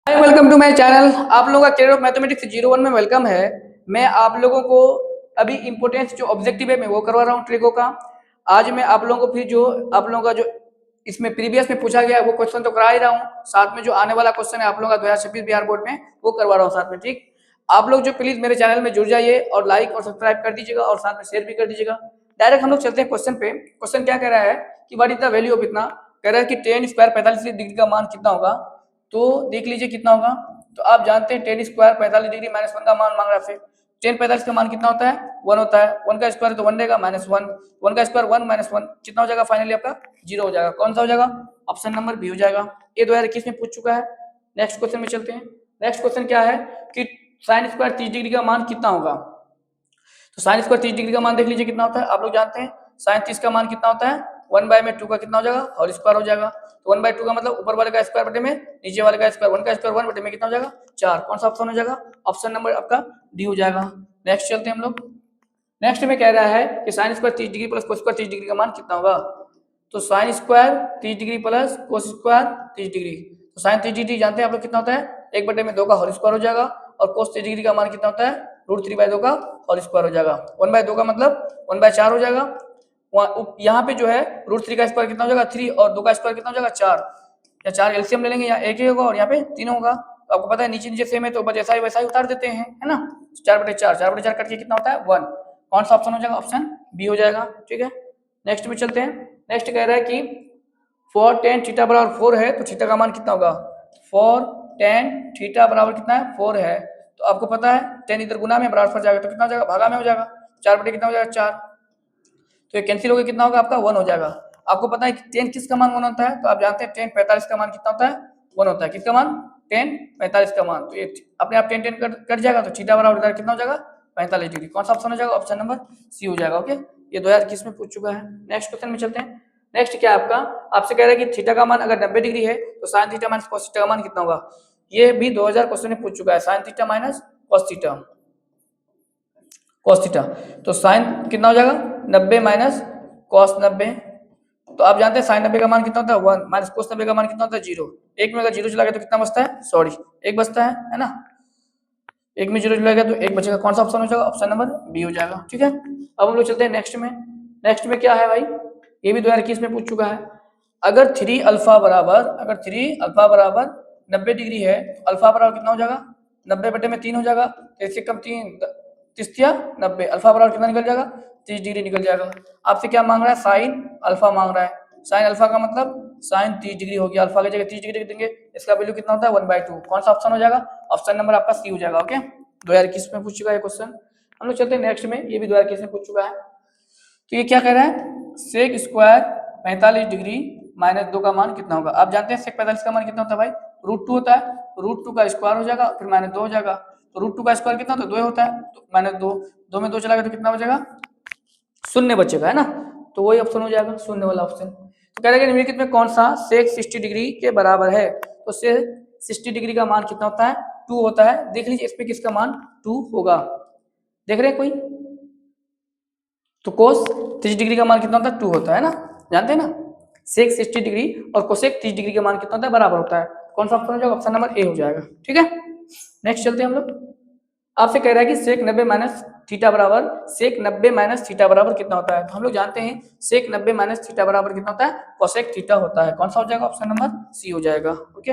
Welcome to my channel. आप लोगों का करियर ऑफ मैथमेटिक्स 01 में वेलकम है। मैं आप लोगों को अभी इंपॉर्टेंस जो ऑब्जेक्टिव है मैं वो करवा रहा हूँ ट्रिको का। आज मैं आप लोगों को फिर जो आप लोगों का जो इसमें प्रीवियस में पूछा गया वो क्वेश्चन तो करा ही रहा हूँ, साथ में जो आने वाला क्वेश्चन है आप लोगों का 2026 बिहार बोर्ड में वो करवा रहा हूँ साथ में। ठीक, आप लोग जो प्लीज मेरे चैनल में जुड़ जाइए और लाइक और सब्सक्राइब कर दीजिएगा और साथ में शेयर भी कर दीजिएगा। डायरेक्ट हम लोग चलते हैं क्वेश्चन पे। क्वेश्चन क्या कह रहा है कि what is the value of इतना, कह रहा है कि टेन स्क्वायर 45 डिग्री का मान कितना होगा। तो देख लीजिए कितना होगा। तो आप जानते हैं ten square 45 degree minus one का मान मांग रहा है। फिर टेन 45 का मान कितना होता है, वन होता है। वन का स्क्वायर तो वन रहेगा माइनस वन, वन का स्क्वायर वन माइनस वन कितना हो जाएगा, फाइनली आपका जीरो हो जाएगा। कौन सा हो जाएगा, ऑप्शन नंबर बी हो जाएगा। ये 2021 में पूछ चुका है। नेक्स्ट क्वेश्चन में चलते हैं। नेक्स्ट क्वेश्चन क्या है कि साइन स्क्वायर 30 डिग्री का मान कितना होगा। तो साइन स्क्वायर 30 डिग्री का मान देख लीजिए कितना होता है। आप लोग जानते हैं साइन 30 का मान कितना होता है, वन बाय में टू का कितना हो जाएगा, होल स्क्वायर हो जाएगा। तो वन बाय टू का मतलब ऊपर वाले का स्क्वायर बटे में नीचे वाले का स्क्वायर, वन का स्क्वायर वन बटे में कितना हो जाएगा, चार। कौन सा ऑप्शन हो जाएगा, ऑप्शन नंबर आपका डी हो जाएगा। नेक्स्ट चलते हैं हम लोग। नेक्स्ट में कह रहा है कि sine square 30 degree plus cos square 30 degree का मान कितना होगा। तो sine square 30 degree plus cos square 30 degree, तो साइन 30 डिग्री जानते हैं आप लोग कितना होता है, एक बटे में दो का होल स्क्वायर हो जाएगा। और कोस 30 डिग्री का मान कितना होता है, रूट थ्री बाय दो का होल स्क्वायर हो जाएगा। वन बाय दो का मतलब वन बाय चार हो जाएगा। यहाँ पे जो है रूट थ्री का स्क्वायर कितना हो जाएगा, थ्री, और दो का स्क्वायर कितना हो जाएगा, चार। या चार एलसीएम ले लेंगे, यहाँ एक ही होगा और यहाँ पे तीन होगा। तो आपको पता है नीचे नीचे सेम है तो जैसा ही वैसा ही उतार देते हैं, है ना। चार बटे चार, चार बटे चार कट के कितना होता है, वन। कौन सा ऑप्शन हो जाएगा, ऑप्शन बी हो जाएगा। ठीक है, नेक्स्ट में चलते हैं। नेक्स्ट कह रहा है कि फॉर टेन थीटा बराबर फोर है तो थीटा का मान कितना होगा। फॉर टेन थीटा बराबर कितना है, फोर है। तो आपको पता है टेन इधर गुना में बराबर जाएगा तो कितना हो जाएगा, भागा में हो जाएगा। चार बटे कितना हो जाएगा, चार। तो ये कैंसिल हो गया, कितना होगा आपका, वन हो जाएगा। आपको पता है कि टेन किसका मान वन होता है, तो आप जानते हैं टेन 45 का मान कितना होता है, वन होता है। किसका मान, टेन 45 का मान। तो ये अपने आप टेन टेन कट जाएगा तो थीटा बराबर कितना हो जाएगा, 45 डिग्री। कौन सा ऑप्शन हो जाएगा, ऑप्शन नंबर सी हो जाएगा। ओके, ये 2021 में पूछ चुका है। नेक्स्ट क्वेश्चन में चलते हैं। नेक्स्ट क्या है आपका, आपसे कह रहा है कि थीटा का मान अगर 90 डिग्री है तो sine theta minus cos theta का मान कितना होगा। ये भी 2000 क्वेश्चन में पूछ चुका है, sine theta minus cos theta, cos theta. तो साइन कितना हो जाएगा, 90 माइनस कॉस 90। तो आप जानते हैं साइन 90 का मान कितना होता है, वन, माइनस कोस 90 का मान कितना होता है, जीरो। एक में अगर जीरो चला गया तो कितना बचता है, सॉरी एक बचता है ना। एक में जीरो चला गया तो एक बचेगा। कौन सा ऑप्शन हो जाएगा, ऑप्शन नंबर बी हो जाएगा। ठीक है, अब हम लोग चलते हैं नेक्स्ट में। नेक्स्ट में क्या है भाई, ये भी 2021 में पूछ चुका है। अगर थ्री अल्फा बराबर, अगर थ्री अल्फा बराबर 90 डिग्री है तो अल्फा बराबर कितना हो जाएगा, 90 बटे में तीन हो जाएगा। तो इससे कम तीन तिस्तिया 90, अल्फा बराबर कितना निकल जाएगा, 30 डिग्री निकल जाएगा। आपसे क्या मांग रहा है, साइन अल्फा मांग रहा है। साइन अल्फा का मतलब साइन 30 डिग्री हो गया, अल्फा की जगह 30 डिग्री देंगे, इसका वैल्यू कितना होता है, वन बाई टू। कौन सा ऑप्शन हो जाएगा, ऑप्शन नंबर आपका सी हो जाएगा। ओके, 2021 में पूछ चुका है क्वेश्चन। हम लोग चलते हैं नेक्स्ट में, ये भी 2021 में पूछ चुका है। तो ये क्या कह रहा है, सेक स्क्वायर 45 डिग्री माइनस दो का मान कितना होगा। आप जानते हैं सेक 45 का मान कितना होता है भाई, रूट टू होता है। रूट टू का स्क्वायर हो जाएगा फिर माइनस दो हो जाएगा। तो रूट टू का स्क्वायर कितना होता है, दो होता है। तो माइनस दो, दो में दो चला गया तो कितना बचेगा, शून्य बचेगा, है ना। तो वही ऑप्शन हो जाएगा, शून्य वाला ऑप्शन। तो कह रहे हैं निम्नलिखित में कौन सा सेक 60 डिग्री के बराबर है। तो सेक 60 डिग्री का मान कितना होता है, टू होता है। देख लीजिए इसमें किसका मान टू होगा, देख रहे हैं कोई। तो कोस 30 डिग्री का मान कितना होता है, टू होता है ना, जानते हैं ना। सेक 60 डिग्री और कोसेक 30 डिग्री का मान कितना होता है, बराबर होता है। कौन सा ऑप्शन हो जाएगा, ऑप्शन नंबर ए हो जाएगा। ठीक है, नेक्स्ट चलते हैं हम लोग। आपसे कह रहा है कि सेक 90 माइनस थीटा बराबर, सेक 90 माइनस थीटा बराबर कितना होता है। तो हम लोग जानते हैं सेक 90 माइनस थीटा बराबर कितना होता है, कोसेक थीटा होता है। कौन सा हो जाएगा, ऑप्शन नंबर सी हो जाएगा। ओके,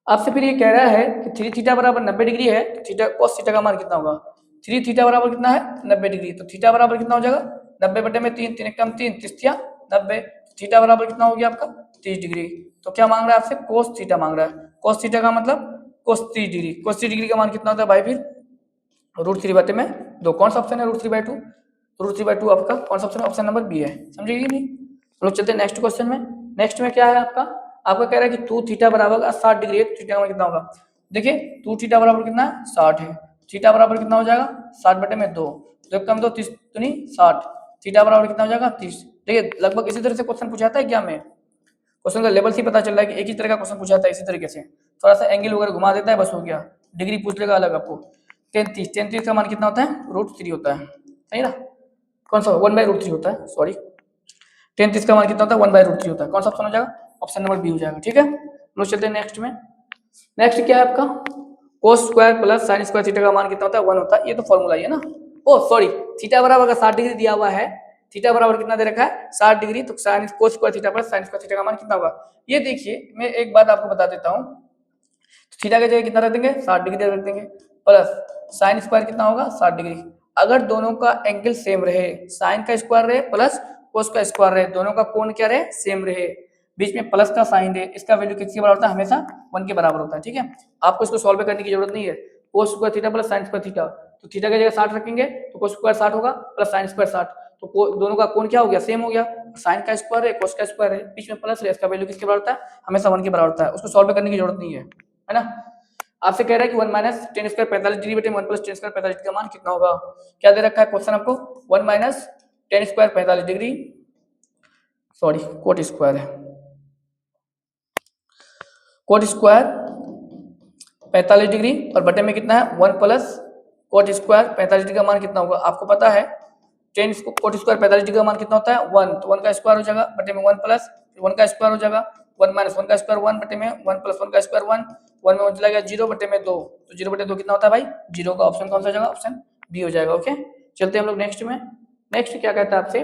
आपसे फिर ये कह रहा है कि थ्री थीटा बराबर 90 डिग्री है तो थीटा कोस थीटा का मान कितना होगा। थ्री थीटा बराबर कितना है, 90 डिग्री। तो थीटा बराबर कितना हो जाएगा, 90 बटे में तीन, तीन एक कम तीन, तिस्तिया 90। थीटा बराबर कितना हो गया आपका, 30 डिग्री। तो क्या मांग रहा है आपसे, कोस थीटा मांग रहा है। कोस थीटा का मतलब कोस 30 डिग्री। कोस 30 डिग्री का मान कितना होता है भाई, फिर रूट थ्री बटे में दो। कौन सा ऑप्शन है, root three by two. Root three by two आपका कौन सा ऑप्शन है, ऑप्शन नंबर बी है। समझिए नहीं। हम लोग चलते हैं नेक्स्ट क्वेश्चन में। नेक्स्ट में क्या है आपका, आपका कह रहा है कि टू थीटा बराबर 60 डिग्री है, थीटा का कितना होगा। देखिए टू थीटा बराबर कितना है, 60 है। थीटा बराबर कितना हो जाएगा, 60 बटे में दो, दो कम दो, 30 तो नहीं 60। थीटा बराबर कितना हो जाएगा, 30। देखिए लगभग इसी तरह से क्वेश्चन पूछाता है क्या में, क्वेश्चन का लेवल से पता चल रहा है कि एक ही तरह का क्वेश्चन पूछाता है इसी तरीके से। थोड़ा सा एंगल वगैरह घुमा देता है, बस हो गया। डिग्री पूछ लेगा अलग आपको। 33, 33 का मान कितना होता है, रूट थ्री होता है, सही ना। कौन सा, वन बाई रूट थ्री होता है, सॉरी। 33 का मान कितना होता है, वन बाई रूट थ्री होता है। कौन सा ऑप्शन हो जाएगा, ऑप्शन नंबर बी हो जाएगा। ठीक है, हम लोग चलते हैं नेक्स्ट में। नेक्स्ट क्या है आपका, cos square plus sine square theta का मान कितना होता है, 1 होता है। ये तो फॉर्मूला ही है ना। ओ सॉरी, थीटा बराबर अगर 60 डिग्री दिया हुआ है, थीटा बराबर कितना दे रखा है 60 डिग्री, तो sine cos square theta plus sine square theta का मान कितना होगा। ये देखिए मैं एक बात आपको बता देता हूँ, थीटा की जगह कितना रख देंगे 60 डिग्री रख देंगे, प्लस साइन स्क्वायर कितना होगा 60 डिग्री। अगर दोनों का एंगल सेम रहे, साइन का स्क्वायर रहे प्लस कोस का स्क्वायर रहे, दोनों का कोण क्या रहे सेम रहे, बीच में प्लस का साइन रहे, इसका वैल्यू किसके बराबर होता है, हमेशा 1 के बराबर होता है। ठीक है, आपको इसको सॉल्व करने की जरूरत नहीं है। Cos square theta plus sine square theta, तो थीटा की जगह 60 रखेंगे तो कोस स्क्वायर 60 होगा प्लस साइन स्क्वायर 60, तो दोनों का कोण क्या हो गया सेम हो गया। साइन का स्क्वायर है कोस का स्क्वायर है, बीच में प्लस है, इसका वैल्यू किसके बराबर होता है, हमेशा 1 के बराबर होता है। उसको सॉल्व करने की जरूरत नहीं है ना। आपसे कह रहा है कि 1 माइनस टेन स्क्वायर 45 डिग्री बटे 1 प्लस टेन स्क्वायर 45 डिग्री का मान कितना होगा। क्या दे रखा है क्वेश्चन आपको, 1 minus ten square 45 degree, sorry coat square है, कोट स्क्वायर 45 डिग्री और बटे में कितना है 1 प्लस कोट स्क्वायर 45 डिग्री का मान कितना होगा। आपको पता है टेन कोट स्क्वायर 45 डिग्री का मान कितना होता है 1, तो 1 का स्क्वायर हो जाएगा बटे में 1 प्लस 1 का स्क्वायर हो जाएगा 1 माइनस 1 का स्क्वायर 1 बटे में 1 प्लस 1 का स्क्वायर 1, 1 में 1 चला गया 0 बटे में 2, तो 0 बटे 2 कितना होता है भाई 0 का ऑप्शन कौन सा हो जाएगा, ऑप्शन बी हो जाएगा। ओके, चलते हैं हम लोग नेक्स्ट में। नेक्स्ट क्या कहता है आपसे,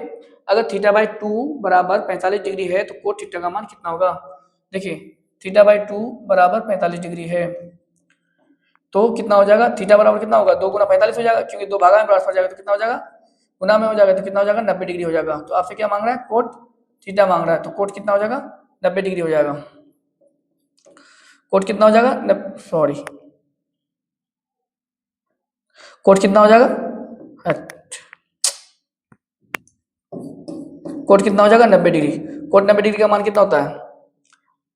अगर थीटा बाई 2 बराबर 45 डिग्री है तो कोट थीटा का मान कितना होगा। देखिए थीटा बाई 2 बराबर 45 डिग्री है तो कितना हो जाएगा, थीटा बराबर कितना होगा 2 गुना 45 हो जाएगा, क्योंकि 2 भागा में ट्रांसफर हो जाएगा तो कितना हो जाएगा गुना में हो जाएगा, तो कितना हो जाएगा 90 डिग्री हो जाएगा। तो आपसे क्या मांग रहा है, कोट थीटा मांग रहा है, तो कोट कितना हो जाएगा 90 डिग्री हो जाएगा। कोट कितना हो जाएगा, सॉरी कोट कितना हो जाएगा, कोट कितना हो जाएगा 90 डिग्री। कोट 90 डिग्री का मान कितना होता है,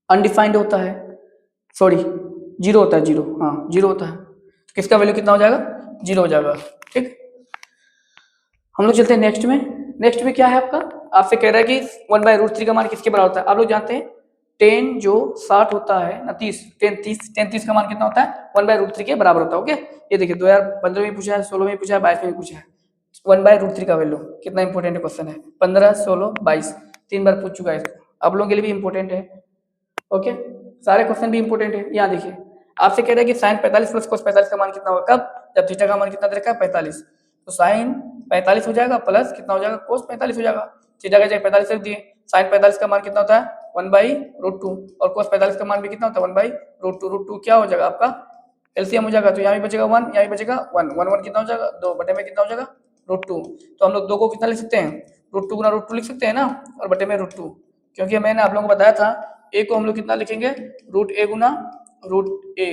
अनडिफाइंड होता है, सॉरी 0 होता है, 0 हाँ 0 होता है, तो किसका वैल्यू कितना हो जाएगा 0 हो जाएगा। ठीक, हम लोग चलते हैं नेक्स्ट में। नेक्स्ट में क्या है आपका, आपसे कह रहा है कि 1/√3 का मान किसके बराबर होता है। आप लोग जानते हैं टेन जो 60 होता है ना 30, टेन 30 का मान कितना होता है 1/√3 के बराबर होता है। ओके, ये देखिए 2015 में पूछा है, 16 में पूछा है, 22 में पूछा है। 1/√3 का वैल्यू कितना इंपॉर्टेंट क्वेश्चन है, 15, 16, 22 3 बार पूछ चुका है इसको, आप लोगों के लिए भी इंपॉर्टेंट है। ओके, सारे क्वेश्चन भी इंपॉर्टेंट है। यहाँ देखिए आपसे कह रहा है कि साइन 45 प्लस कोस 45 का मान कितना होगा, कब, जब थीटा का मान कितना दे रखा है 45, तो साइन 45 हो जाएगा प्लस कितना हो जाएगा कोस 45 हो जाएगा। थीटा का जगह 45 रख दिए, साइन 45 का मान कितना होता है 1/√2 और कोस 45 का मान भी कितना होता है 1/√2, √2 क्या हो जाएगा आपका एलसीएम हो जाएगा, तो यहाँ भी बचेगा 1, यहाँ भी बचेगा 1, 1 1 कितना हो जाएगा 2 बटे में कितना हो जाएगा √2। तो हम लोग 2 को कितना लिख सकते हैं √2 गुना √2 लिख सकते हैं ना, और बटे में √2, क्योंकि मैंने आप लोगों को बताया था ए को हम लोग कितना लिखेंगे √a गुना √a,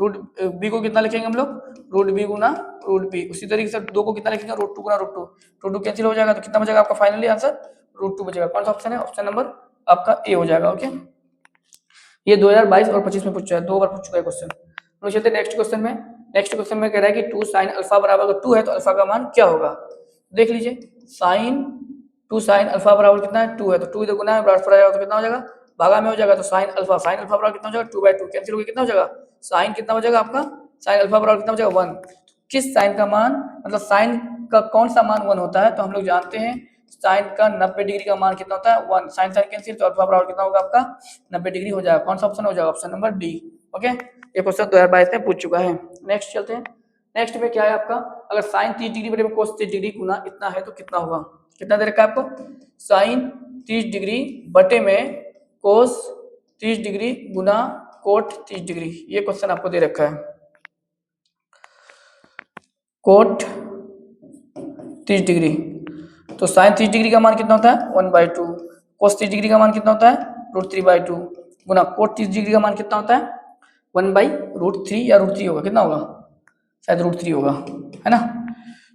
√b को कितना लिखेंगे हम लोग √b गुना √b, उसी तरीके से 2 को कितना लिखेंगे √2 गुना √2 कैंसिल हो जाएगा, तो कितना बचेगा आपका फाइनली आंसर √2 बचेगा। कौन सा ऑप्शन है, ऑप्शन नंबर आपका ए हो जाएगा। ओके, ये 2022 और 25 में पूछा है, 2 बार पूछ चुका है क्वेश्चन। हम चलते हैं नेक्स्ट क्वेश्चन में। नेक्स्ट क्वेश्चन में कह रहा है कि 2 sin अल्फा बराबर अगर 2 है तो अल्फा का मान क्या होगा। देख लीजिए sin 2 sin अल्फा बराबर कितना है 2 है, तो 2 इधर गुना में ट्रांसफर आ जाएगा तो कितना हो जाएगा भागा में हो जाएगा, तो sin अल्फा बराबर कितना हो जाएगा 2/2 कैंसिल होकर कितना हो जाएगा sin कितना हो जाएगा आपका sin अल्फा बराबर कितना हो जाएगा 1। किस sin का मान, मतलब sin का कौन सा मान 1 होता है, तो हम लोग जानते हैं साइन का 90 डिग्री का मान कितना होता है 1, साइन साइन कैंसिल, तो अल्फा बराबर कितना होगा आपका 90 डिग्री हो जाएगा। कौन सा ऑप्शन हो जाएगा, ऑप्शन नंबर डी। ओके, ये क्वेश्चन 2022 में पूछ चुका है। नेक्स्ट चलते हैं। नेक्स्ट में क्या है आपका, अगर साइन 30 डिग्री बटे में कोस 30 डिग्री गुना इतना है तो कितना होगा, कितना दे रखा है आपको साइन 30 डिग्री बटे में कोस 30 डिग्री गुना कोट 30 डिग्री, ये क्वेश्चन आपको दे रखा है। कोट 30 डिग्री, तो साइन 30 डिग्री का मान कितना होता है 1/2, कोस 30 डिग्री का मान कितना होता है √3/2 गुना कोट 30 डिग्री का मान कितना होता है 1/√3 या √3 होगा, कितना होगा शायद √3 होगा, है ना।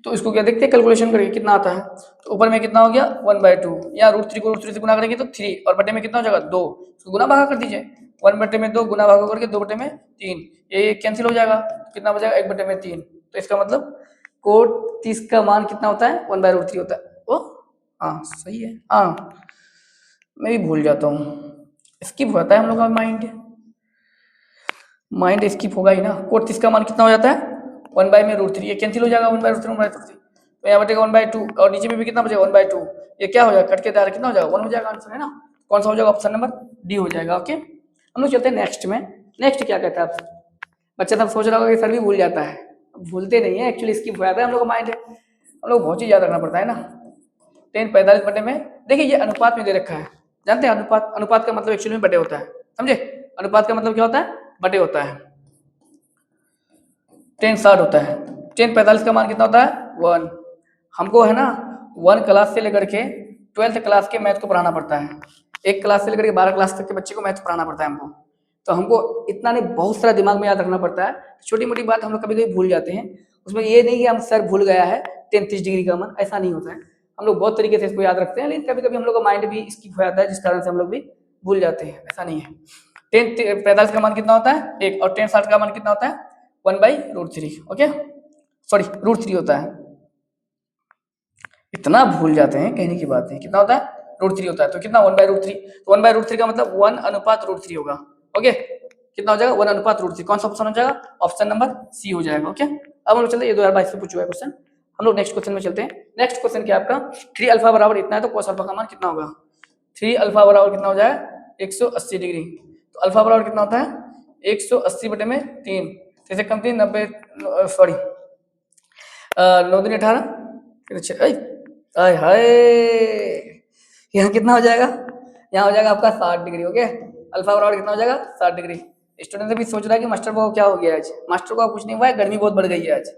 तो इसको क्या देखते हैं कैलकुलेशन करके कितना आता है, तो ऊपर में कितना हो गया 1/2, या √3 को √3 से गुना करेंगे तो 3 और बटे में कितना हो जाएगा 2, तो गुना भागा कर दीजिए 1/2 गुना भागा करके 2/3, ये कैंसिल हो जाएगा, कितना बचेगा 1/3। तो इसका मतलब कोट 30 का मान कितना होता है 1/√3 होता है। ओ हाँ सही है, हाँ मैं भी भूल जाता हूँ, स्किप होता है हम लोग का माइंड स्किप होगा ही ना। कोट 30 का मान कितना हो जाता है 1/√3, ये कैंसिल हो जाएगा 1/√3, तो यहाँ बचेगा 1/2 और नीचे में भी कितना बचेगा 1/2, ये क्या हो जाएगा कट के दायरा कितना हो जाएगा 1 हो जाएगा आंसर, है ना। कौन सा हो जाएगा ऑप्शन नंबर डी हो जाएगा। ओके, हम लोग चलते हैं नेक्स्ट में। नेक्स्ट क्या कहता है आपसे, बच्चा सब सोच रहा होगा कि सर भी भूल जाता है, भूलते नहीं है एक्चुअली, इसकी फायदा है हम लोग का माइंड है, हम लोग बहुत चीज याद रखना पड़ता है ना। 10 45 बटे में, देखिए ये अनुपात में दे रखा है, जानते हैं अनुपात, अनुपात का मतलब एक्चुअली में बटे होता है, समझे, अनुपात का मतलब क्या होता है, बटे होता है। 10 60 होता है, 10 45 का मान कितना होता है 1। हमको है ना 1 क्लास से लेकर के 12th क्लास के मैथ को पढ़ाना पड़ता है, एक क्लास से लेकर के 12 क्लास तक के बच्चे को मैथ पढ़ाना पड़ता है हमको, तो हमको इतना नहीं बहुत सारा दिमाग में याद रखना पड़ता है, छोटी मोटी बात हम लोग कभी कभी भूल जाते हैं, उसमें ये नहीं कि हम सर भूल गया है 30 डिग्री का मान, ऐसा नहीं होता है, हम लोग बहुत तरीके से इसको याद रखते हैं, लेकिन कभी कभी हम लोग का माइंड भी इसकी खो जाता है, जिस कारण से हम लोग भी भूल जाते हैं, ऐसा नहीं है। 10 45 का मान कितना होता है 1, और 10 60 का मान कितना होता है 1/√3, ओके सॉरी √3 होता है, इतना भूल जाते हैं कहने की बात है, कितना होता है √3 होता है, तो कितना 1/√3, तो 1/√3 का मतलब 1/√3 होगा, ओके कितना हो जाएगा 1/√3, कौन सा ऑप्शन हो जाएगा, ऑप्शन नंबर सी हो जाएगा, ओके। अब हम लोग चलते हैं, ये 2022 में पूछा हुआ है क्वेश्चन, हम लोग नेक्स्ट क्वेश्चन में चलते हैं। नेक्स्ट क्वेश्चन क्या आपका 3 अल्फा बराबर इतना है, तो cos अल्फा का मान कितना होगा, 3 अल्फा बराबर कितना हो जाएगा 180 डिग्री, तो अल्फा बराबर कितना होता है 180 बटे में 3, जैसे कम 3 90 सॉरी 9 दिन 18, आय हाय यहाँ कितना हो जाएगा, यहाँ हो जाएगा आपका 60 डिग्री, ओके अल्फा बराबर कितना हो जाएगा 60 डिग्री। स्टूडेंट भी सोच रहा है कि मास्टर को क्या हो गया आज, मास्टर को कुछ नहीं हुआ है, गर्मी बहुत बढ़ गई है आज,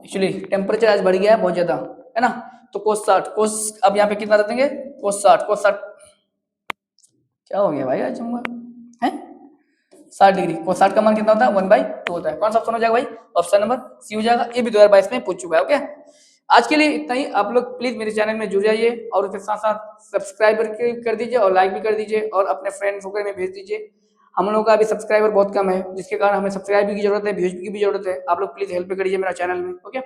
एक्चुअली टेम्परेचर आज बढ़ गया है बहुत ज्यादा, है ना, तो cos 60 cos, अब यहाँ पे कितना रख देंगे cos 60 क्या हो गया भाई आज है 60 डिग्री, cos 60 का मान कितना होता है 1/2 होता है, कौन सा ऑप्शन हो जाएगा भाई, ऑप्शन नंबर सी हो जाएगा, ये भी 2022 में पूछ चुका है, ओके। आज के लिए इतना ही, आप लोग प्लीज मेरे चैनल में जुड़ जाइए और उसके साथ साथ सब्सक्राइब कर दीजिए और लाइक भी कर दीजिए और अपने फ्रेंड्स वगैरह में भेज दीजिए, हम लोगों का अभी सब्सक्राइबर बहुत कम है, जिसके कारण हमें सब्सक्राइब की जरूरत है, व्यूज की भी जरूरत है, आप लोग प्लीज हेल्प करिए मेरा चैनल में, ओके।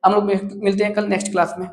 हम लोग मिलते हैं कल नेक्स्ट क्लास में।